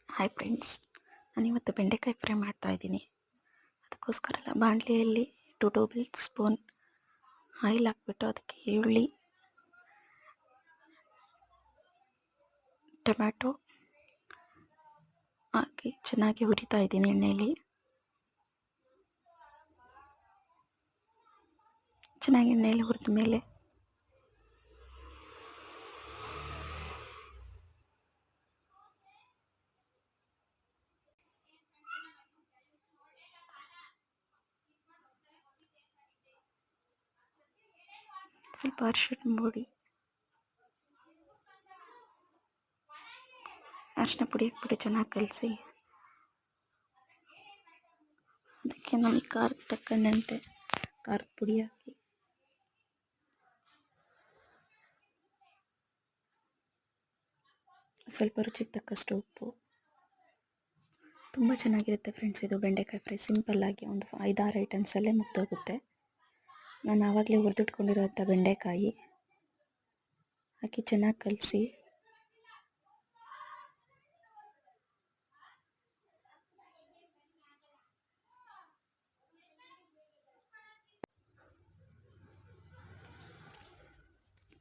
Hi friends, ನಾನಿವತ್ತು ಬೆಂಡೆಕಾಯಿ fry ಮಾಡ್ತಾ ಇದ್ದೀನಿ. ಅದಕ್ಕೋಸ್ಕರ ಬಾಣಲೆಯಲ್ಲಿ 2 ಟೇಬಲ್ ಸ್ಪೂನ್ ಆಯಿಲ್ ಹಾಕ್ಬಿಟ್ಟು ಅದಕ್ಕೆ ಈರುಳ್ಳಿ, ಟೊಮ್ಯಾಟೊ ಹಾಕಿ ಚೆನ್ನಾಗಿ ಹುರಿತಾ ಇದ್ದೀನಿ ಎಣ್ಣೆಯಲ್ಲಿ. ಚೆನ್ನಾಗಿ ಎಣ್ಣೆಯಲ್ಲಿ ಹುರಿದ ಮೇಲೆ ಸ್ವಲ್ಪ ಅರಿಶಿಣ ಪುಡಿ ಹಾಕ್ಬಿಟ್ಟು ಚೆನ್ನಾಗಿ ಕಲಸಿ, ಅದಕ್ಕೆ ನಮಗೆ ಖಾರಕ್ಕೆ ತಕ್ಕಂತೆ ಖಾರದ ಪುಡಿ ಹಾಕಿ ಸ್ವಲ್ಪ ರುಚಿಗೆ ತಕ್ಕಷ್ಟು ಉಪ್ಪು. ತುಂಬ ಚೆನ್ನಾಗಿರುತ್ತೆ ಫ್ರೆಂಡ್ಸ್. ಇದು ಬೆಂಡೆಕಾಯಿ ಫ್ರೈ ಸಿಂಪಲ್ಲಾಗಿ ಒಂದು 5-6 ಐಟಮ್ಸಲ್ಲೇ ಮುಗ್ದೋಗುತ್ತೆ. ನಾನು ಆವಾಗಲೇ ಹುರಿದಿಟ್ಕೊಂಡಿರೋಂಥ ಬೆಂಡೆಕಾಯಿ ಹಾಕಿ ಚೆನ್ನಾಗಿ ಕಲಸಿ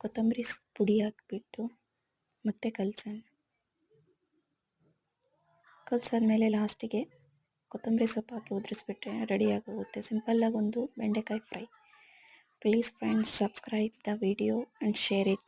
ಕೊತ್ತಂಬರಿ ಪುಡಿ ಹಾಕಿಬಿಟ್ಟು ಮತ್ತೆ ಕಲಸಾದ್ಮೇಲೆ ಲಾಸ್ಟಿಗೆ ಕೊತ್ತಂಬರಿ ಸೊಪ್ಪು ಹಾಕಿ ಉದುರಿಸ್ಬಿಟ್ರೆ ರೆಡಿಯಾಗೋಗುತ್ತೆ ಸಿಂಪಲ್ಲಾಗಿ ಒಂದು ಬೆಂಡೆಕಾಯಿ fry. Please friends, subscribe the video and share it.